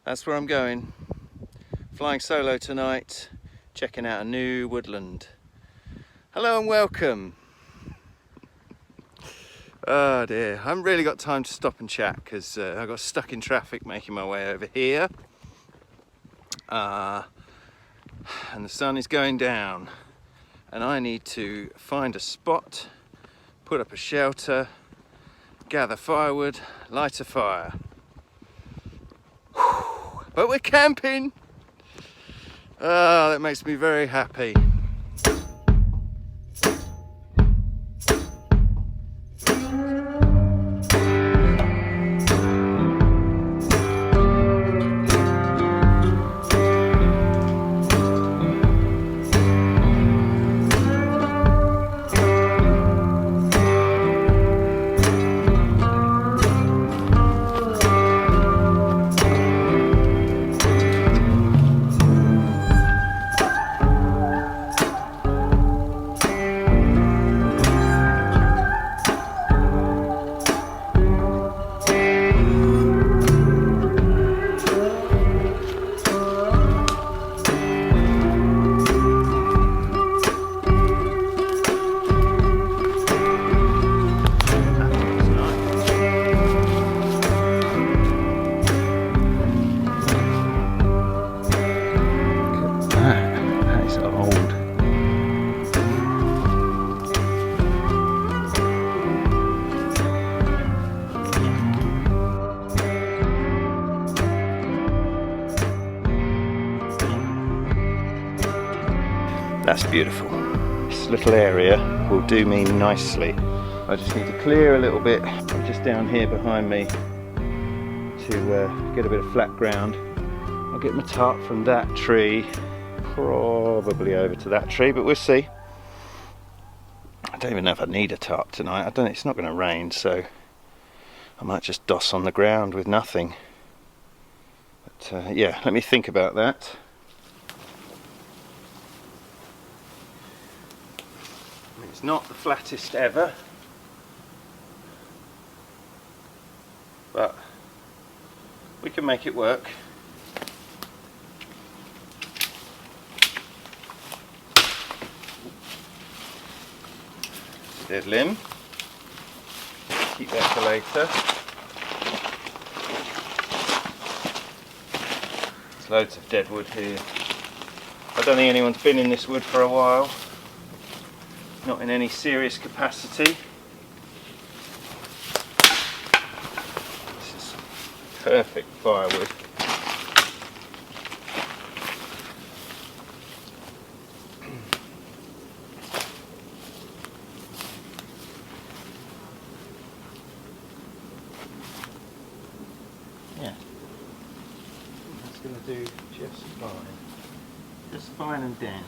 That's where I'm going. Flying solo tonight, checking out a new woodland. Hello and welcome. Oh dear, I haven't really got time to stop and chat because I got stuck in traffic making my way over here. And the sun is going down and I need to find a spot, put up a shelter, gather firewood, light a fire. But we're camping! Ah, that makes me very happy. That's beautiful. This little area will do me nicely. I just need to clear a little bit just down here behind me to get a bit of flat ground. I'll get my tarp from that tree, probably over to that tree, but we'll see. I don't even know if I need a tarp tonight. I don't. It's not going to rain, so I might just doss on the ground with nothing. But yeah, let me think about that. It's not the flattest ever, but we can make it work. Dead limb, keep that for later. There's loads of dead wood here. I don't think anyone's been in this wood for a while. Not in any serious capacity. This is perfect firewood. Yeah, that's going to do just fine. Just fine and dandy.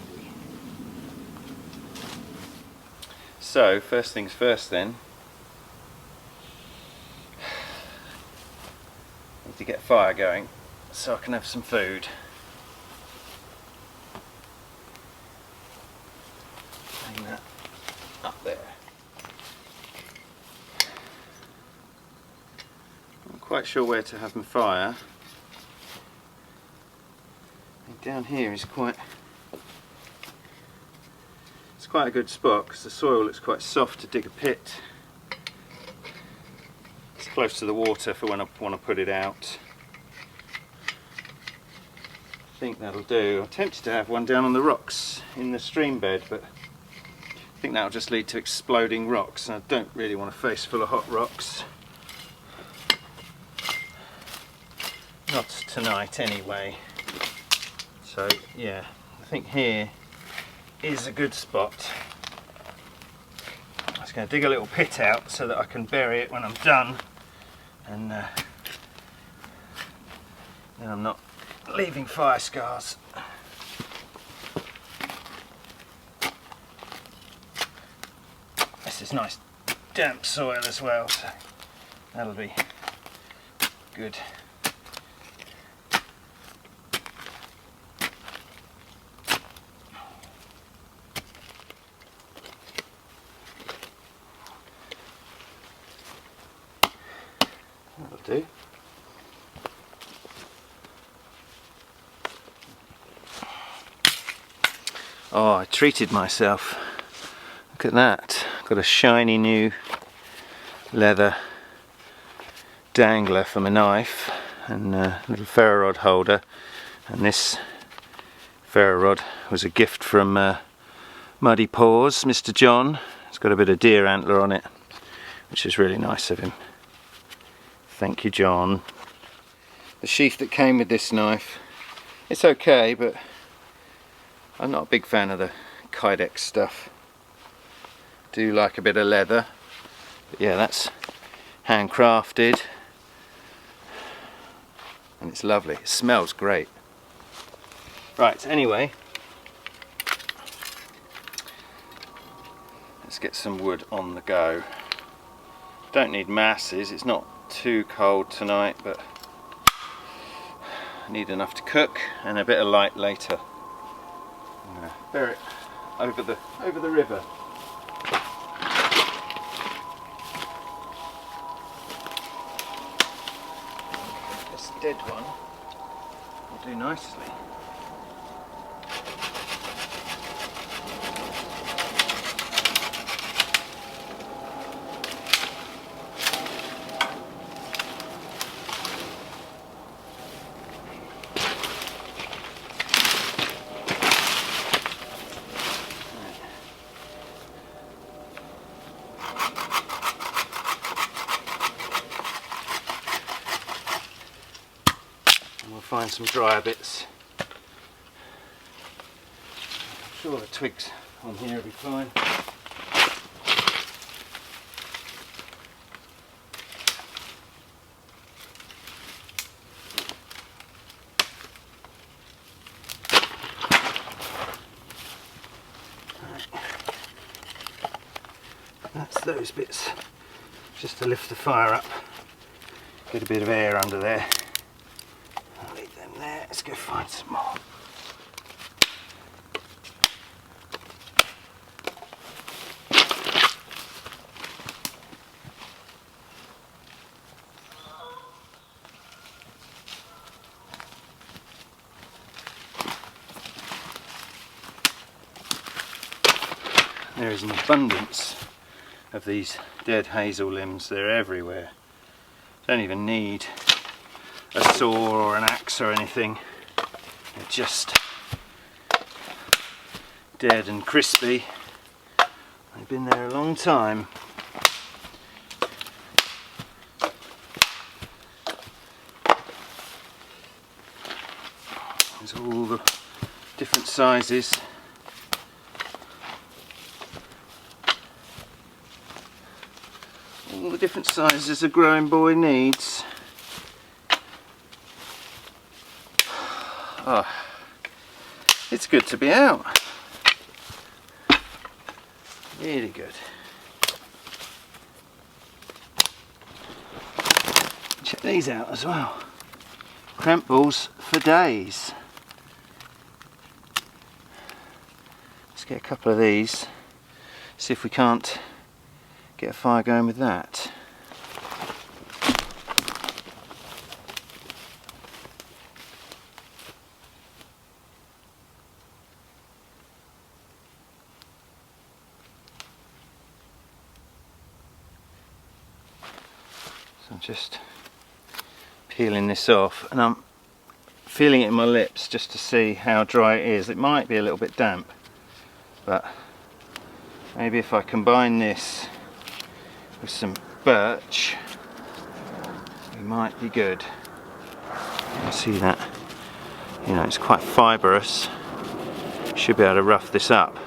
So, first things first then, I need to get a fire going so I can have some food. Hang that up there. I'm not quite sure where to have my fire. And down here is quite a good spot because the soil looks quite soft to dig a pit. It's close to the water for when I want to put it out. I think that'll do. I'm tempted to have one down on the rocks in the stream bed, but I think that'll just lead to exploding rocks, and I don't really want a face full of hot rocks. Not tonight anyway. So yeah, I think here is a good spot. I'm just going to dig a little pit out so that I can bury it when I'm done, and then I'm not leaving fire scars. This is nice damp soil as well, so that'll be good. That'll do. Oh, I treated myself. Look at that. Got a shiny new leather dangler for my knife and a little ferro rod holder. And this ferro rod was a gift from Muddy Paws, Mr. John. It's got a bit of deer antler on it, which is really nice of him. Thank you, John. The sheath that came with this knife, it's okay, but I'm not a big fan of the Kydex stuff. Do like a bit of leather. But yeah, that's handcrafted. And it's lovely. It smells great. Right, anyway. Let's get some wood on the go. Don't need masses. It's not too cold tonight, but I need enough to cook and a bit of light later. I'm gonna bear it over the river. This dead one will do nicely. Find some drier bits. I'm sure the twigs on here will be fine. That's those bits, just to lift the fire up, get a bit of air under there. Let's go find some more. There is an abundance of these dead hazel limbs. They're everywhere. Don't even need a saw or an axe or anything. They're just dead and crispy. They've been there a long time. There's all the different sizes. All the different sizes a growing boy needs. Oh, it's good to be out. Really good. Check these out as well. Cramp balls for days. Let's get a couple of these. See if we can't get a fire going with that. I'm just peeling this off and I'm feeling it in my lips just to see how dry it is. It might be a little bit damp, but maybe if I combine this with some birch, we might be good. You can see that, you know, it's quite fibrous. Should be able to rough this up.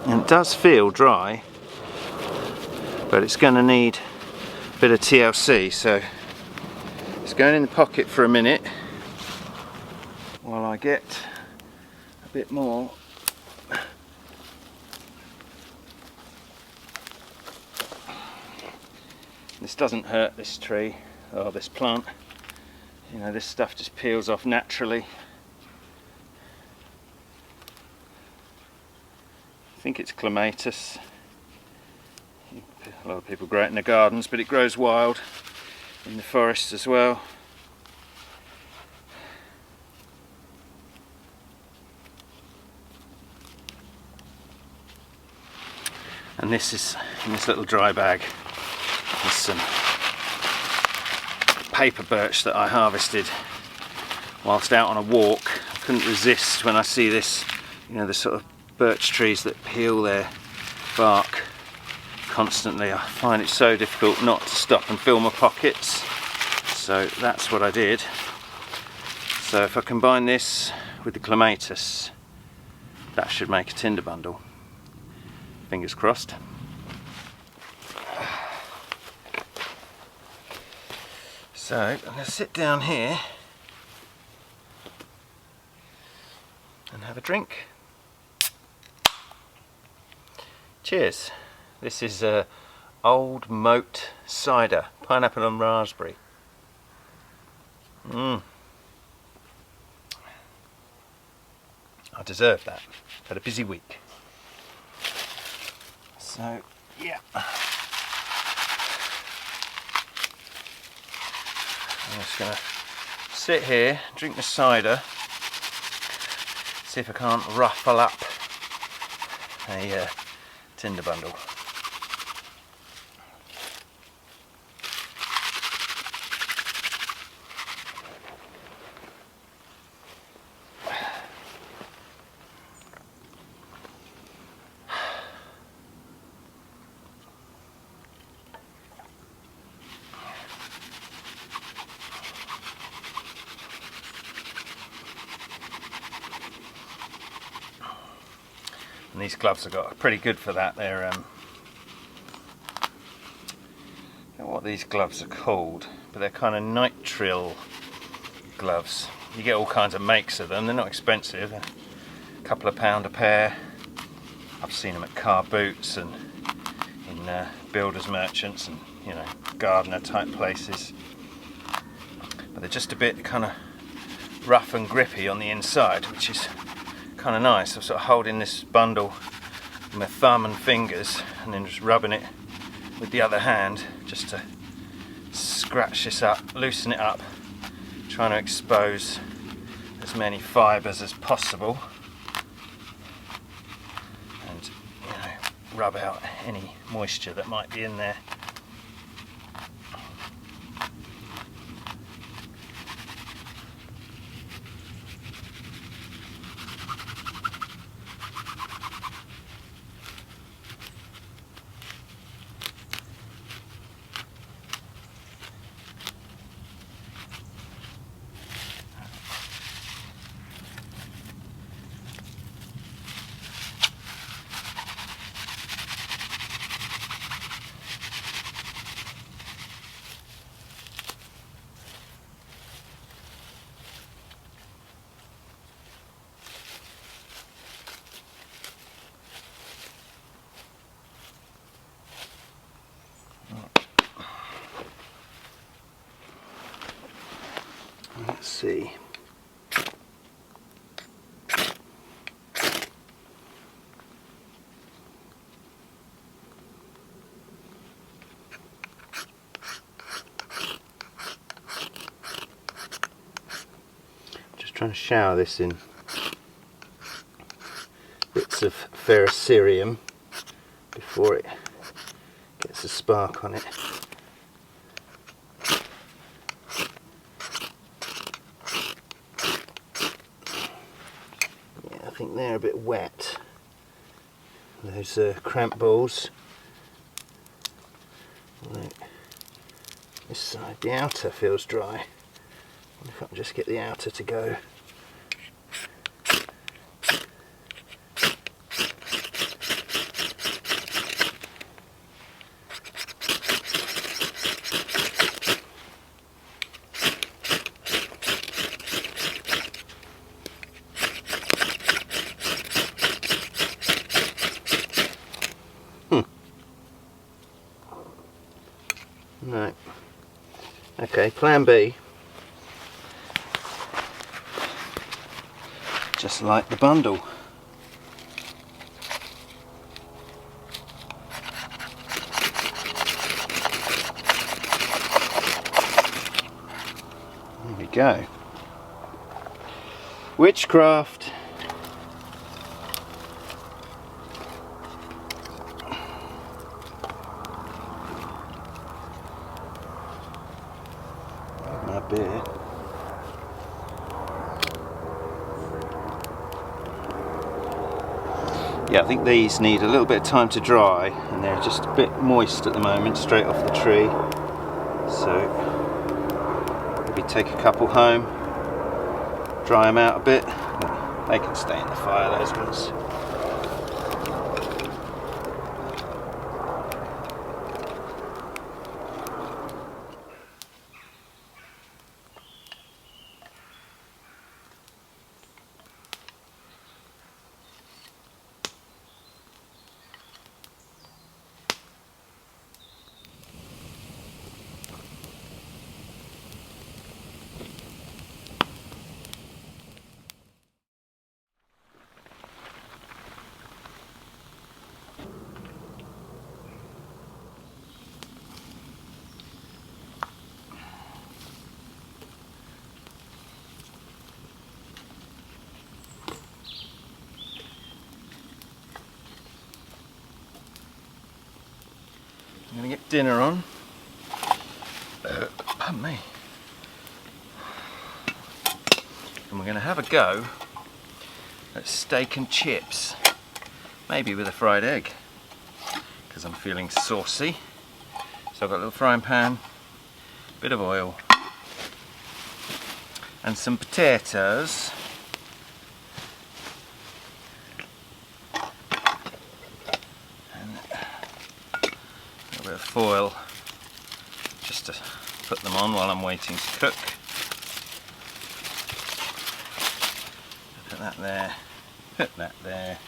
And it does feel dry, but it's going to need bit of TLC, so it's going in the pocket for a minute while I get a bit more. This doesn't hurt this tree or this plant, you know, this stuff just peels off naturally. I think it's clematis. A lot of people grow it in the gardens, but it grows wild in the forest as well. And this is in this little dry bag. There's some paper birch that I harvested whilst out on a walk. I couldn't resist when I see this, you know, the sort of birch trees that peel their bark constantly. I find it so difficult not to stop and fill my pockets, so that's what I did. So if I combine this with the clematis, that should make a tinder bundle. Fingers crossed. So I'm going to sit down here and have a drink. Cheers. This is old moat cider, pineapple and raspberry. I deserve that. Had a busy week. So yeah. I'm just going to sit here, drink the cider, see if I can't ruffle up a tinder bundle. And these gloves have got pretty good for that. They're I don't know what these gloves are called, but they're kind of nitrile gloves. You get all kinds of makes of them. They're not expensive, a couple of £1 a pair. I've seen them at car boots and in builders merchants and, you know, gardener type places. But they're just a bit kind of rough and grippy on the inside, which is kind of nice. I'm sort of holding this bundle with my thumb and fingers and then just rubbing it with the other hand just to scratch this up, loosen it up, trying to expose as many fibres as possible and, you know, rub out any moisture that might be in there. Let's see. Just trying to shower this in bits of ferrocerium before it gets a spark on it. I think they're a bit wet, those cramp balls. Right. This side, the outer feels dry. I wonder if I can just get the outer to go. Right. Okay, plan B. Just like the bundle. There we go. Witchcraft. Yeah, I think these need a little bit of time to dry, and they're just a bit moist at the moment, straight off the tree. So maybe take a couple home, dry them out a bit. They can stay in the fire, those ones. I'm going to get dinner on. Pardon me. And we're going to have a go at steak and chips. Maybe with a fried egg, because I'm feeling saucy. So I've got a little frying pan, bit of oil, and some potatoes. Bit of foil just to put them on while I'm waiting to cook. Put that there, put that there.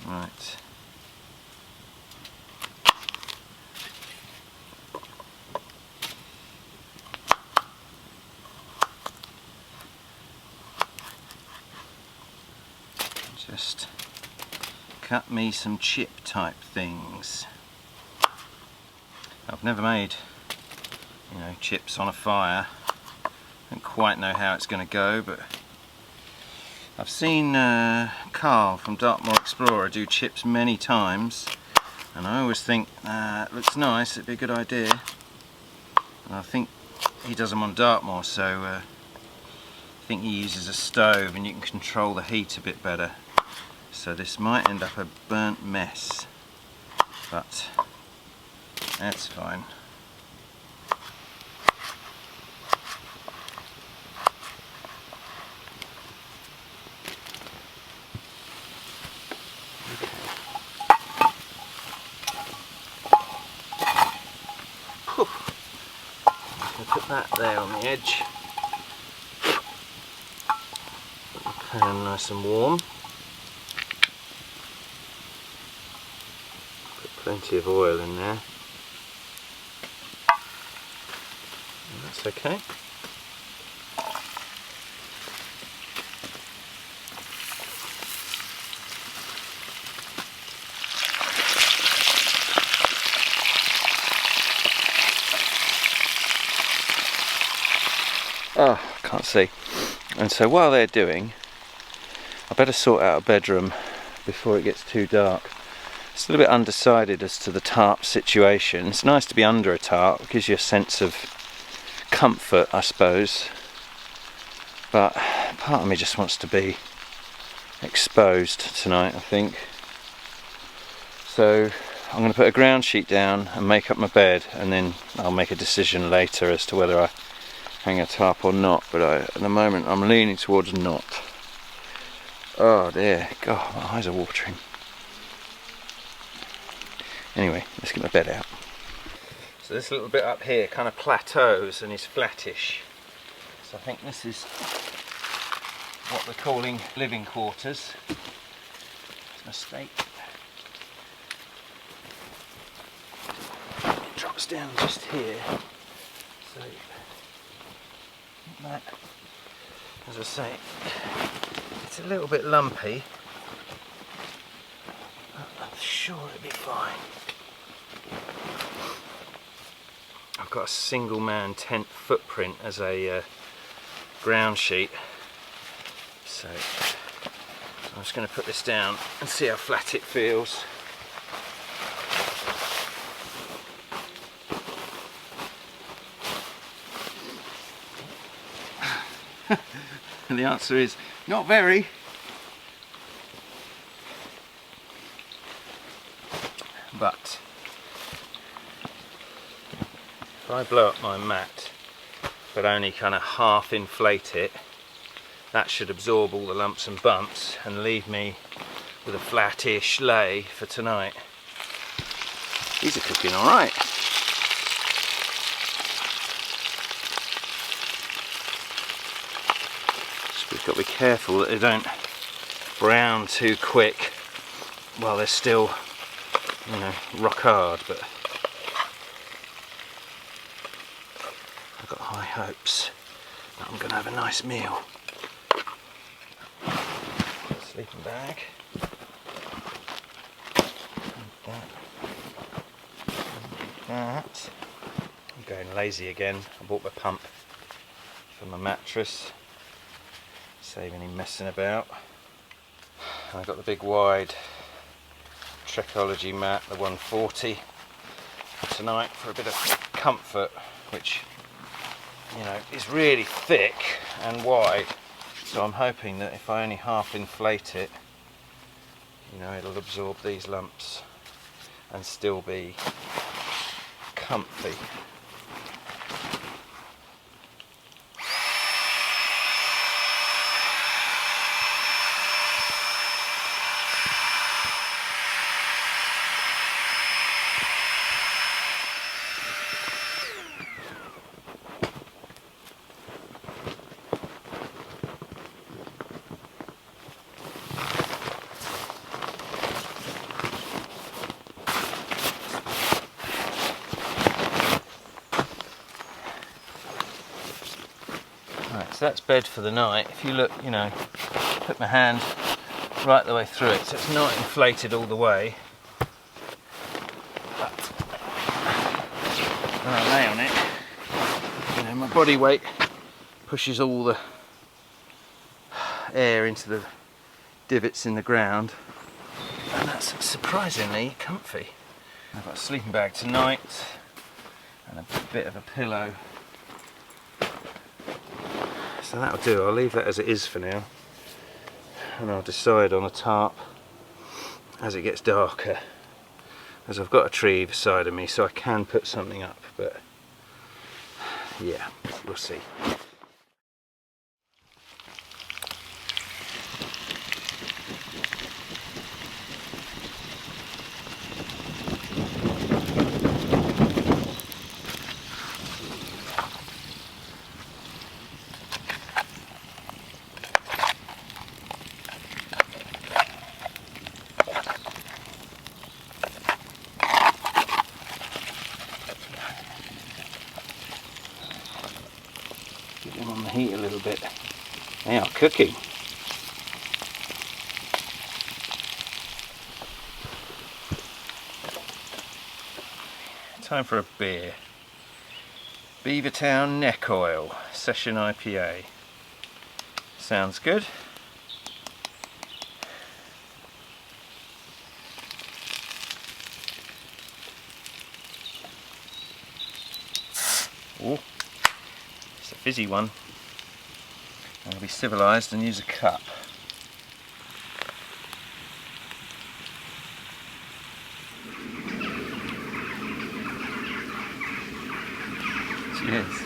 Right. Just cut me some chip type things. I've never made, chips on a fire. I don't quite know how it's going to go, but I've seen Carl from Dartmoor Explorer do chips many times, and I always think it looks nice, it'd be a good idea. And I think he does them on Dartmoor, so I think he uses a stove and you can control the heat a bit better. So this might end up a burnt mess, but that's fine. Put that there on the edge. Put the pan nice and warm. Put plenty of oil in there. And that's okay. Oh, can't see. And so while they're doing, I better sort out a bedroom before it gets too dark. Still a bit undecided as to the tarp situation. It's nice to be under a tarp, it gives you a sense of comfort, I suppose. But part of me just wants to be exposed tonight, I think. So I'm going to put a ground sheet down and make up my bed, and then I'll make a decision later as to whether I hang a tarp or not, but at the moment I'm leaning towards not. Oh dear, God, my eyes are watering. Anyway, let's get my bed out. So this little bit up here kind of plateaus and is flattish. So I think this is what we're calling living quarters. It's a mistake. It drops down just here. So that, as I say, it's a little bit lumpy, but I'm sure it'll be fine. I've got a single man tent footprint as a ground sheet, so I'm just going to put this down and see how flat it feels. And the answer is not very. But if I blow up my mat but only kind of half inflate it, that should absorb all the lumps and bumps and leave me with a flat-ish lay for tonight. These are cooking all right. Just we've got to be careful that they don't brown too quick while they're still, you know, rock hard. But I've got high hopes that I'm going to have a nice meal. Sleeping bag. That. I'm going lazy again. I bought my pump for my mattress, save any messing about. I got the big wide Trekology mat, the 140, for tonight for a bit of comfort, which, you know, is really thick and wide. So I'm hoping that if I only half inflate it, you know, it'll absorb these lumps and still be comfy. Right, so that's bed for the night. If you look, you know, put my hand right the way through it, so it's not inflated all the way. But when I lay on it, you know, my body weight pushes all the air into the divots in the ground, and that's surprisingly comfy. I've got a sleeping bag tonight and a bit of a pillow. So that'll do. I'll leave that as it is for now, and I'll decide on a tarp as it gets darker, as I've got a tree beside of me so I can put something up, but yeah, we'll see. Get them on the heat a little bit. They are cooking. Time for a beer. Beavertown Neck Oil Session IPA. Sounds good. Oh, it's a fizzy one. I'm going to be civilised and use a cup. Cheers.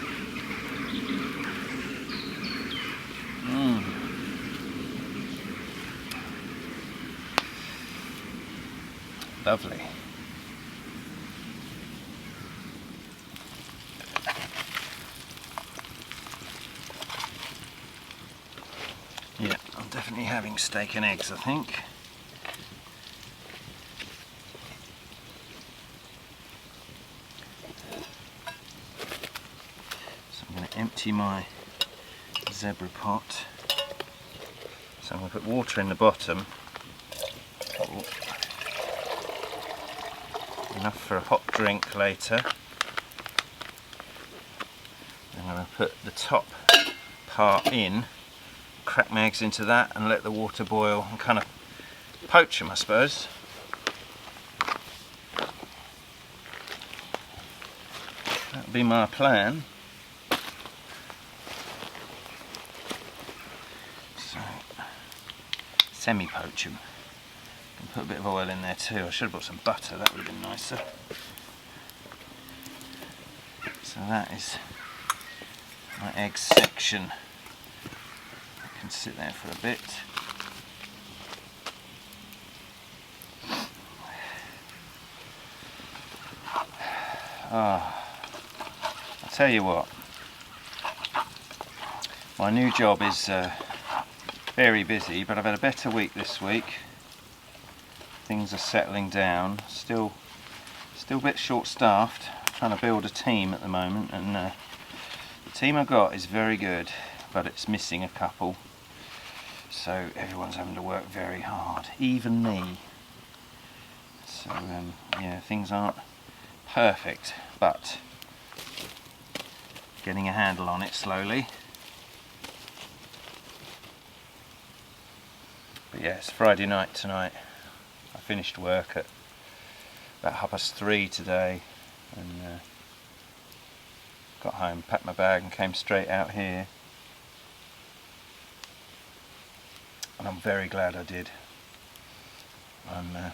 Lovely. Yeah, I'm definitely having steak and eggs, I think. So I'm going to empty my zebra pot. So I'm going to put water in the bottom. Enough for a hot drink later. I'm going to put the top part in, crack my eggs into that and let the water boil and kind of poach them, I suppose. That'll be my plan. semi-poach them. Can put a bit of oil in there too. I should have brought some butter, that would have been nicer. So that is my egg section. I can sit there for a bit. I'll tell you what, my new job is very busy, but I've had a better week this week. Things are settling down. Still a bit short-staffed. Trying to build a team at the moment, and the team I've got is very good, but it's missing a couple. So everyone's having to work very hard, even me. So yeah, things aren't perfect, but getting a handle on it slowly. But yeah, it's Friday night tonight. I finished work at about 3:30 today, and got home, packed my bag and came straight out here. And I'm very glad I did. I'm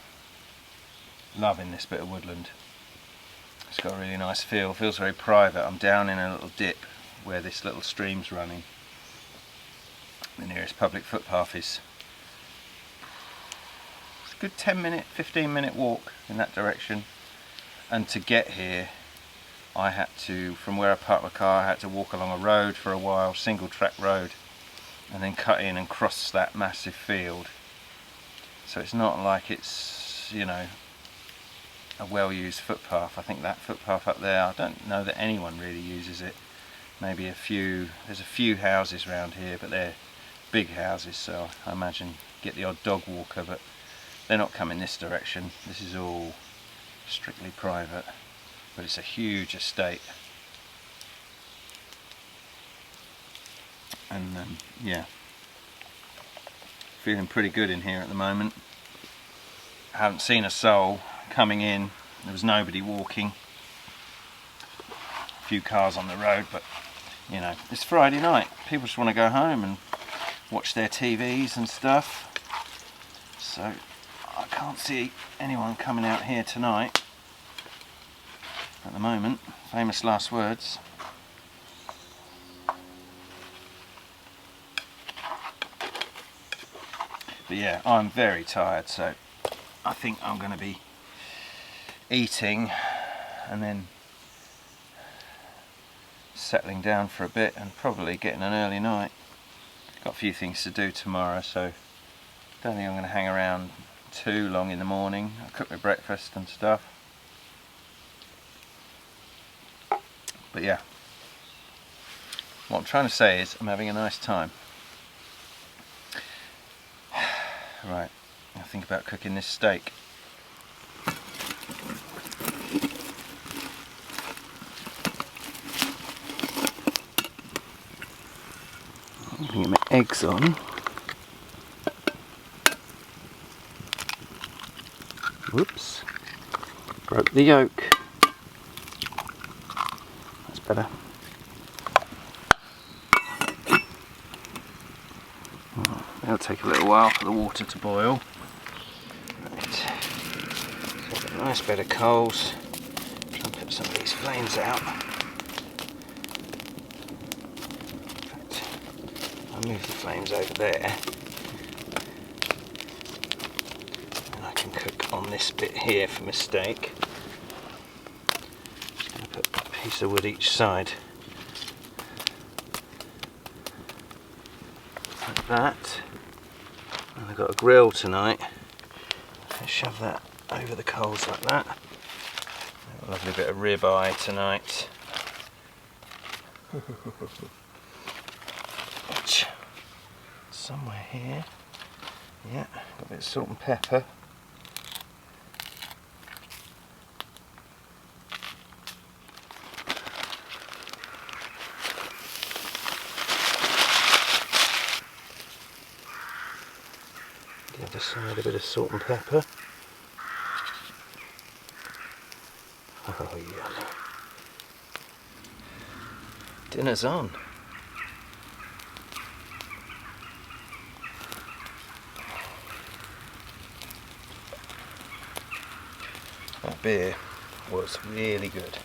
loving this bit of woodland. It's got a really nice feel, feels very private. I'm down in a little dip where this little stream's running. The nearest public footpath is a good 10-minute, 15-minute walk in that direction. And to get here, I had to, from where I parked my car, I had to walk along a road for a while, single track road, and then cut in and cross that massive field. So it's not like it's, you know, a well-used footpath. I think that footpath up there, I don't know that anyone really uses it. Maybe there's a few houses around here, but they're big houses, so I imagine get the odd dog walker, but they're not coming this direction. This is all strictly private, but it's a huge estate. And yeah, feeling pretty good in here at the moment. I haven't seen a soul coming in. There was nobody walking. A few cars on the road, but you know, it's Friday night. People just want to go home and watch their TVs and stuff. So I can't see anyone coming out here tonight at the moment. Famous last words. But yeah, I'm very tired, so I think I'm going to be eating and then settling down for a bit and probably getting an early night. Got a few things to do tomorrow, so don't think I'm going to hang around too long in the morning. I'll cook my breakfast and stuff. But yeah, what I'm trying to say is I'm having a nice time. Right, I'll think about cooking this steak. I'm going to get my eggs on. Whoops, broke the yolk. That's better. It'll take a little while for the water to boil. Right. So a nice bed of coals. Try and put some of these flames out. In fact, I'll move the flames over there. And I can cook on this bit here for my steak. Just going to put a piece of wood each side. Like that. And I've got a grill tonight. Let's shove that over the coals like that. A lovely bit of ribeye tonight. Which, somewhere here. Yeah, got a bit of salt and pepper. The other side, a bit of salt and pepper. Oh, yummy. Dinner's on. beer was really good.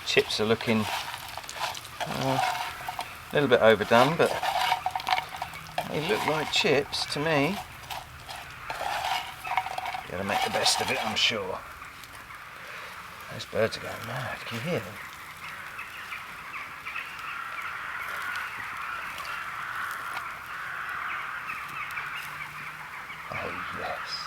Chips are looking a little bit overdone, but they look like chips to me. Gotta make the best of it, I'm sure. Those birds are going mad, can you hear them? Oh yes.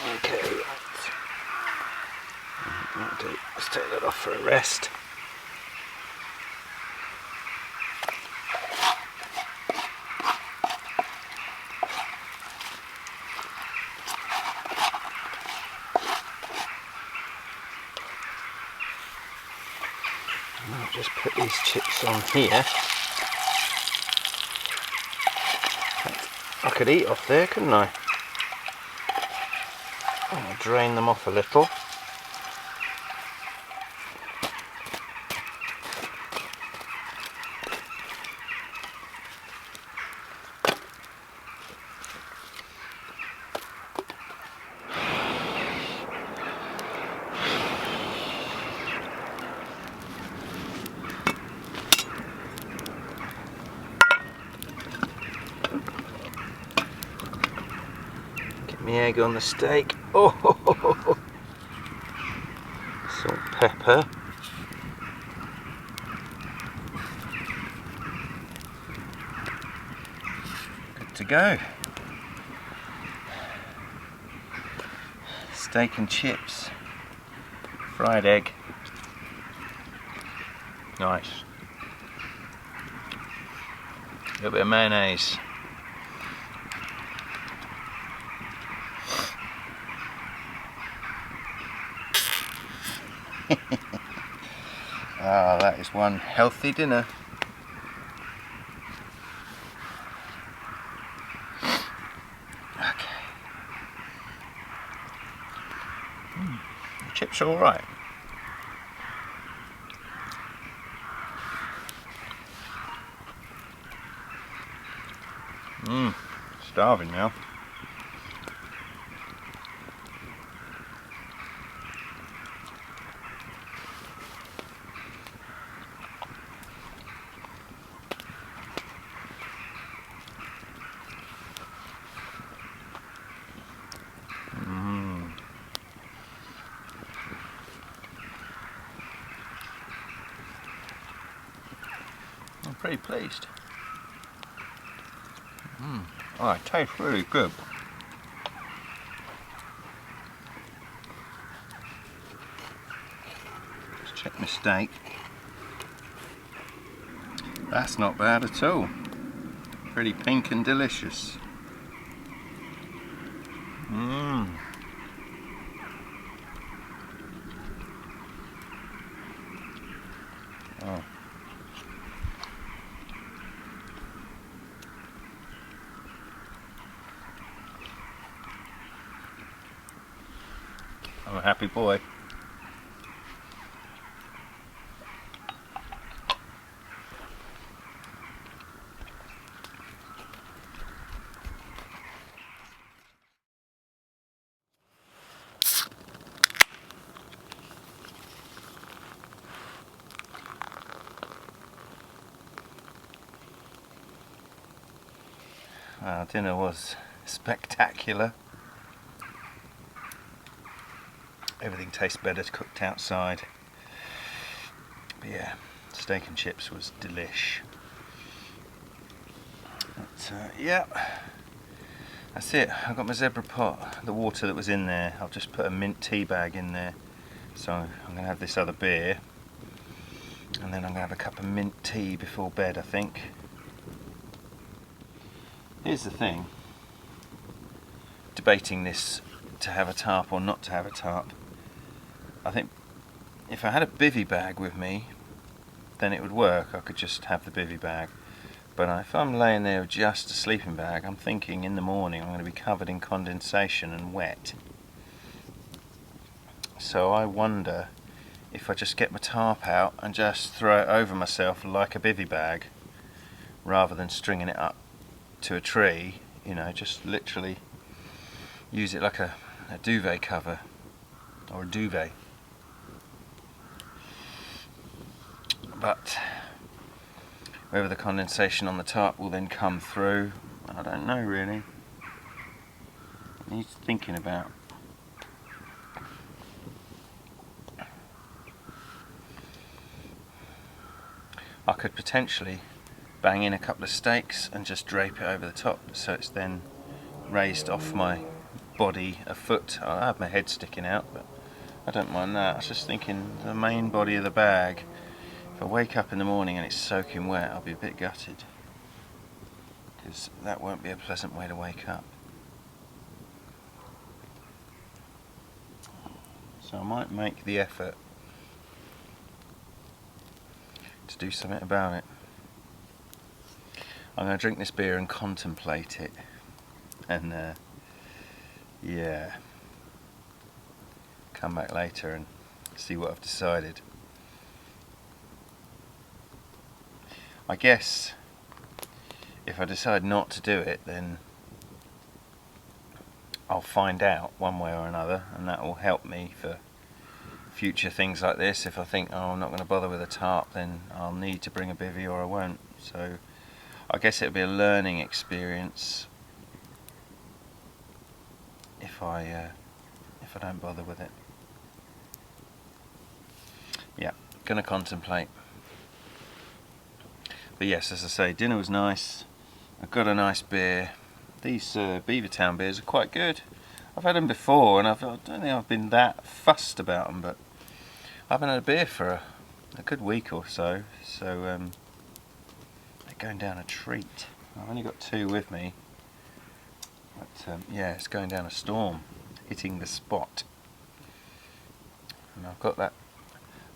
Okay, that'll do. Let's take that off for a rest. I'll just put these chips on here. I could eat off there, couldn't I? I'll drain them off a little. My egg on the steak. Oh, salt, pepper. Good to go. Steak and chips. Fried egg. Nice. A little bit of mayonnaise. Ah, that is one healthy dinner. Okay. The chips are all right. Starving now. I'm pretty pleased. Oh, it tastes really good. Let's check my steak. That's not bad at all. Pretty pink and delicious. Oh. I'm a happy boy. Dinner was spectacular. Everything tastes better cooked outside. But yeah, steak and chips was delish. But yeah, that's it. I've got my zebra pot, the water that was in there. I've just put a mint tea bag in there. So I'm going to have this other beer. And then I'm going to have a cup of mint tea before bed, I think. Here's the thing. debating this, to have a tarp or not to have a tarp. I think if I had a bivvy bag with me, then it would work. I could just have the bivvy bag. But if I'm laying there with just a sleeping bag, I'm thinking in the morning I'm going to be covered in condensation and wet. So I wonder if I just get my tarp out and just throw it over myself like a bivvy bag, rather than stringing it up to a tree, you know, just literally use it like a duvet cover, or a duvet. But whether the condensation on the tarp will then come through, I don't know really. It needs thinking about. I could potentially bang in a couple of stakes and just drape it over the top, so it's then raised off my body a foot. I have my head sticking out, but I don't mind that. I was just thinking the main body of the bag, if I wake up in the morning and it's soaking wet, I'll be a bit gutted, because that won't be a pleasant way to wake up. So I might make the effort to do something about it. I'm going to drink this beer and contemplate it, and yeah, come back later and see what I've decided. I guess if I decide not to do it, then I'll find out one way or another, and that will help me for future things like this. If I think, oh, I'm not going to bother with a tarp, then I'll need to bring a bivvy or I won't. So I guess it'll be a learning experience if I don't bother with it. Yeah, gonna contemplate. But yes, as I say, dinner was nice. I got a nice beer. These Beavertown beers are quite good. I've had them before, and I don't think I've been that fussed about them, but I haven't had a beer for a good week or so, so they're going down a treat. I've only got two with me, but yeah, it's going down a storm, hitting the spot. And I've got that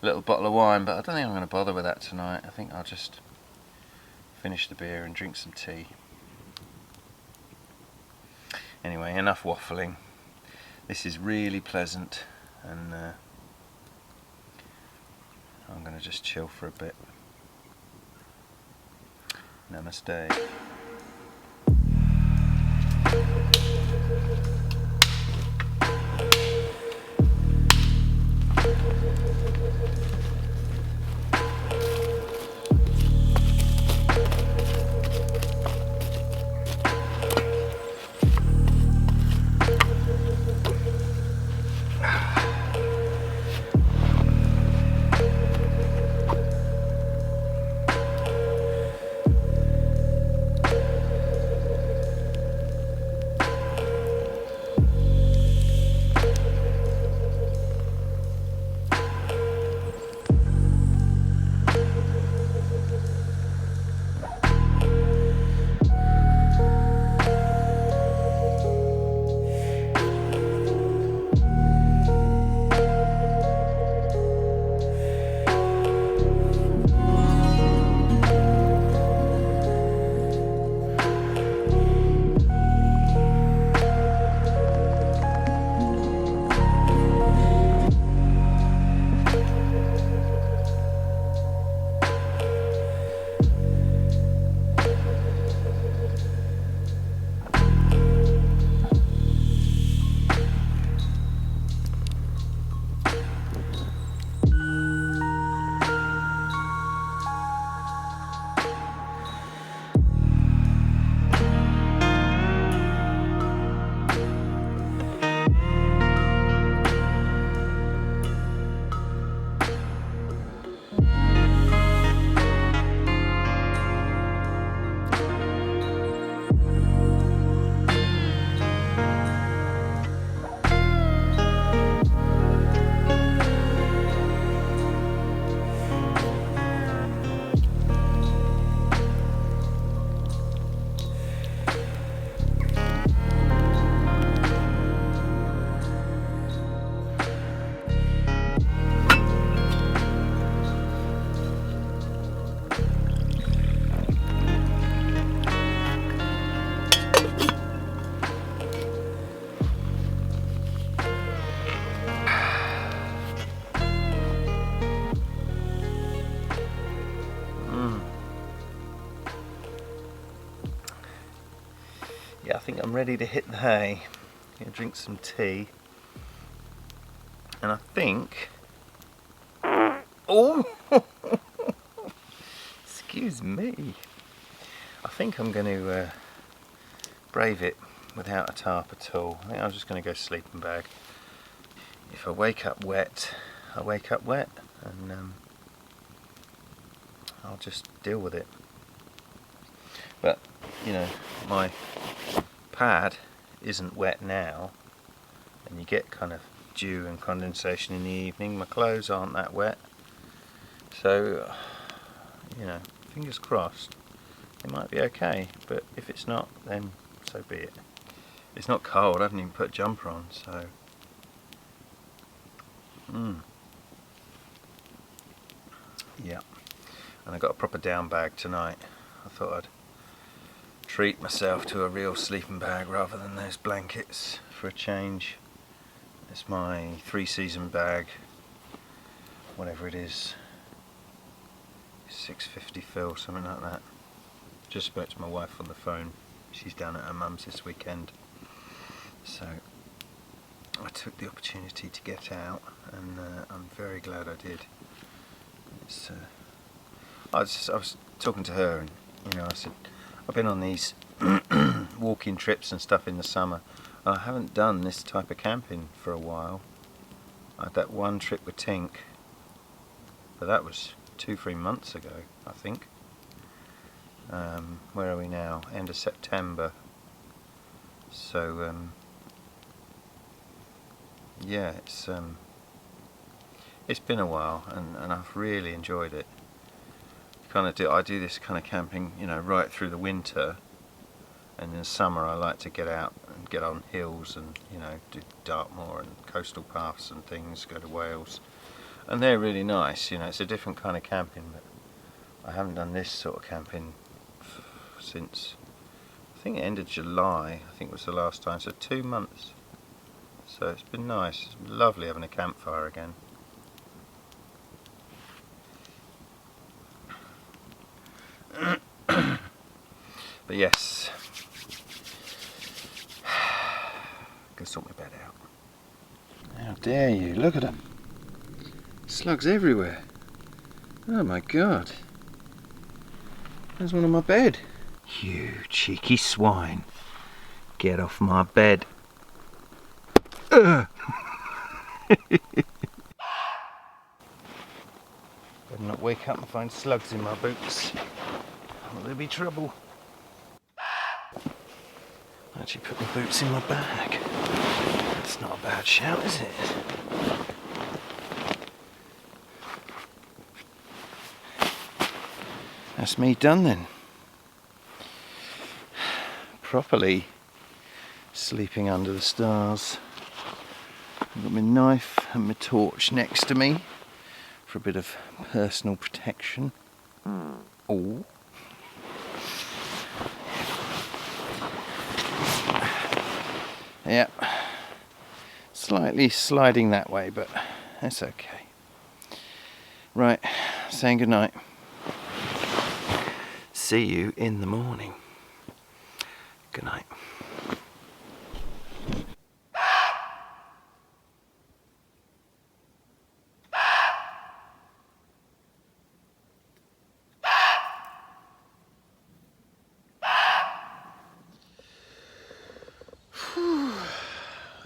little bottle of wine, but I don't think I'm going to bother with that tonight. I think I'll just finish the beer and drink some tea. Anyway, enough waffling. This is really pleasant, and I'm going to just chill for a bit. Namaste. think I'm ready to hit the hay. Gonna drink some tea. And I think... Oh! Excuse me. I think I'm going to brave it without a tarp at all. I think I'm just going to go sleeping bag. If I wake up wet, I wake up wet, and I'll just deal with it. But, you know, my pad isn't wet now, and you get kind of dew and condensation in the evening. My clothes aren't that wet, so, you know, fingers crossed, it might be okay, but if it's not, then so be it. It's not cold, I haven't even put a jumper on, so... Yeah, and I got a proper down bag tonight. I thought I'd treat myself to a real sleeping bag rather than those blankets for a change. It's my 3-season bag, whatever it is, 650 fill, something like that. Just spoke to my wife on the phone. She's down at her mum's this weekend, so I took the opportunity to get out, and I'm very glad I did. It's, I was talking to her, and you know, I said I've been on these walking trips and stuff in the summer, and I haven't done this type of camping for a while. I had that one trip with Tink, but that was 2-3 months ago, I think. Where are we now? End of September. So yeah, it's been a while, and I've really enjoyed it. I do this kind of camping, you know, right through the winter, and in the summer I like to get out and get on hills and, you know, do Dartmoor and coastal paths and things, go to Wales, and they're really nice. You know, it's a different kind of camping, but I haven't done this sort of camping since, I think, end of July, I think was the last time, so 2 months. So it's been nice. It's been lovely having a campfire again. But yes, go sort my bed out. How dare you, look at them. Slugs everywhere. Oh my god. There's one on my bed. You cheeky swine. Get off my bed. Better not wake up and find slugs in my boots. Or there'll be trouble. I actually put my boots in my bag. That's not a bad shout, is it? That's me done then. Properly sleeping under the stars. I've got my knife and my torch next to me for a bit of personal protection. Oh. Yeah. Slightly sliding that way, but that's okay. Right, saying goodnight. See you in the morning. Good night.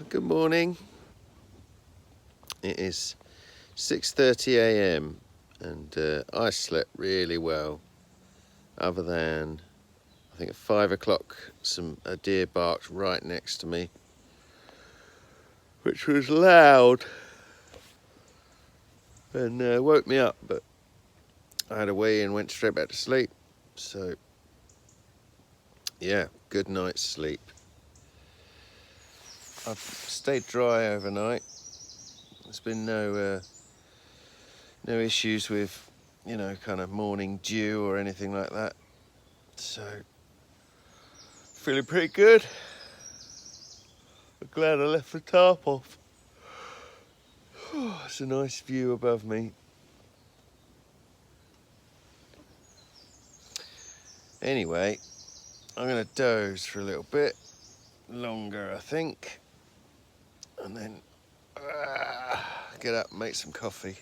Good morning. It is 6:30 a.m. and I slept really well, other than I think at 5 o'clock a deer barked right next to me, which was loud and woke me up, but I had a wee and went straight back to sleep. So yeah, good night's sleep. I've stayed dry overnight. There's been no issues with, you know, kind of morning dew or anything like that. So feeling pretty good. I'm glad I left the tarp off. It's a nice view above me. Anyway, I'm gonna doze for a little bit longer, I think, and then get up and make some coffee.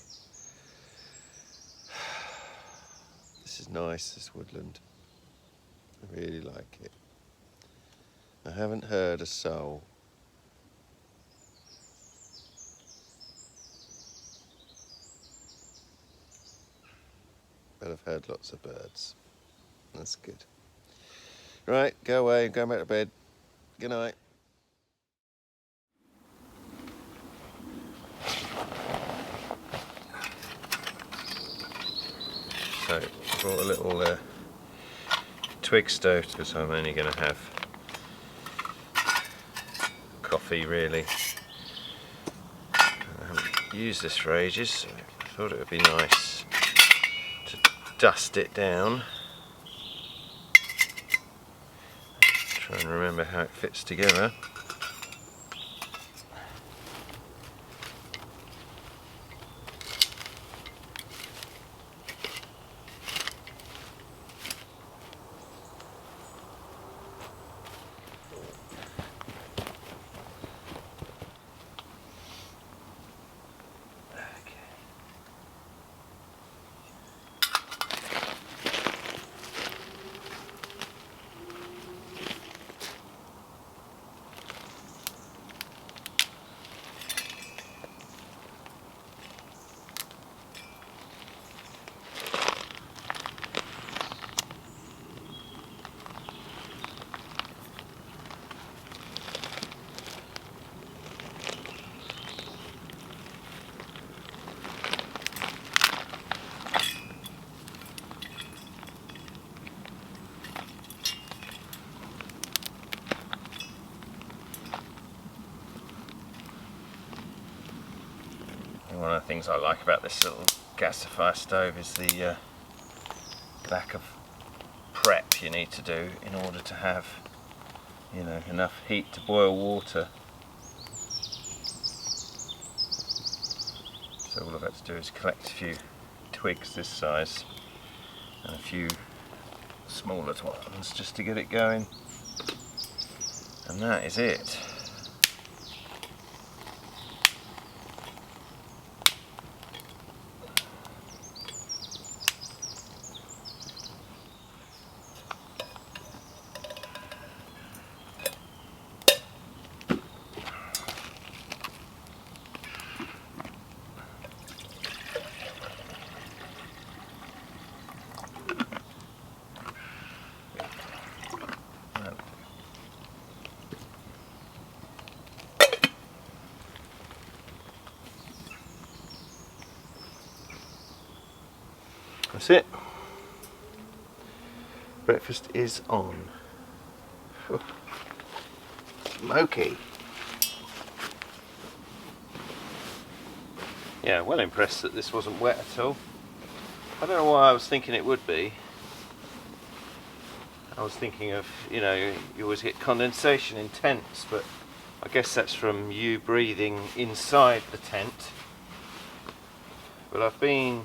This is nice, this woodland. I really like it. I haven't heard a soul. But I've heard lots of birds. That's good. Right, go away, go back to bed. Good night. So, brought a little twig stove because I'm only going to have coffee really. I haven't used this for ages, so I thought it would be nice to dust it down. Try and remember how it fits together. One of the things I like about this little gasifier stove is the lack of prep you need to do in order to have, you know, enough heat to boil water. So all I've had to do is collect a few twigs this size and a few smaller ones just to get it going, and that is it. That's it. Breakfast is on. Smoky. Yeah, well impressed that this wasn't wet at all. I don't know why I was thinking it would be. I was thinking of, you know, you always get condensation in tents, but I guess that's from you breathing inside the tent. But I've been,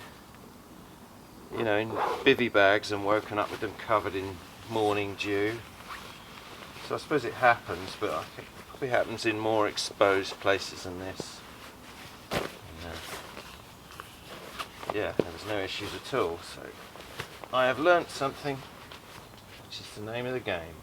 you know, in bivvy bags and woken up with them covered in morning dew. So I suppose it happens, but I think it probably happens in more exposed places than this. And, yeah, there was no issues at all. So I have learnt something, which is the name of the game.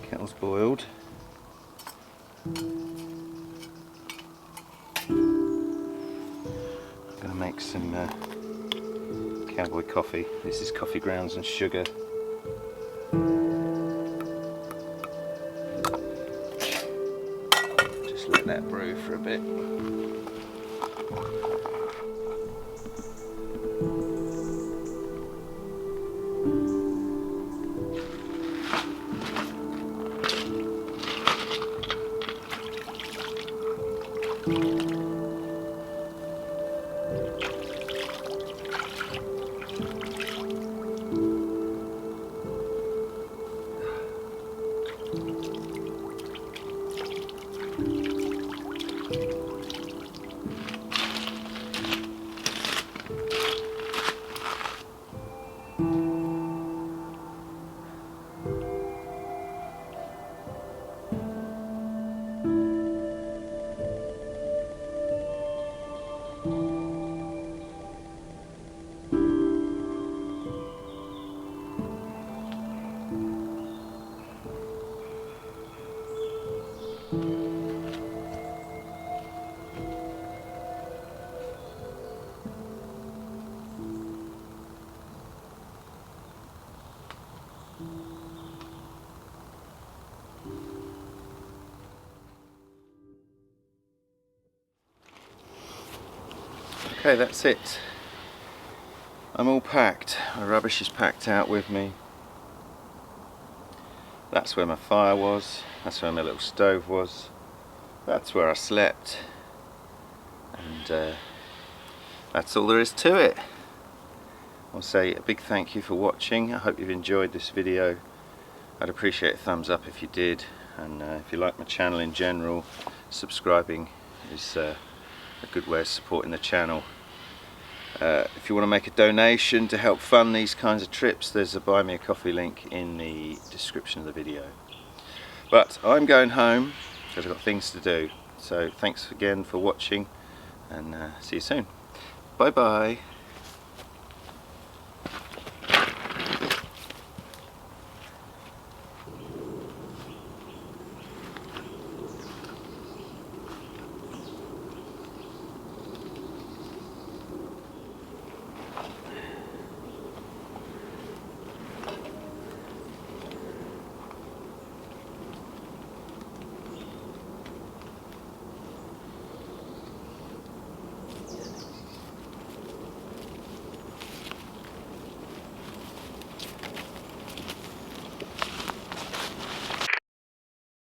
Kettle's boiled. I'm going to make some cowboy coffee. This is coffee grounds and sugar. Just let that brew for a bit. Okay, that's it. I'm all packed. My rubbish is packed out with me. That's where my fire was. That's where my little stove was. That's where I slept. And that's all there is to it. I'll say a big thank you for watching. I hope you've enjoyed this video. I'd appreciate a thumbs up if you did. And if you like my channel in general, subscribing is a good way of supporting the channel. If you want to make a donation to help fund these kinds of trips, there's a buy me a coffee link in the description of the video. But I'm going home because I've got things to do. So thanks again for watching, and see you soon. Bye bye.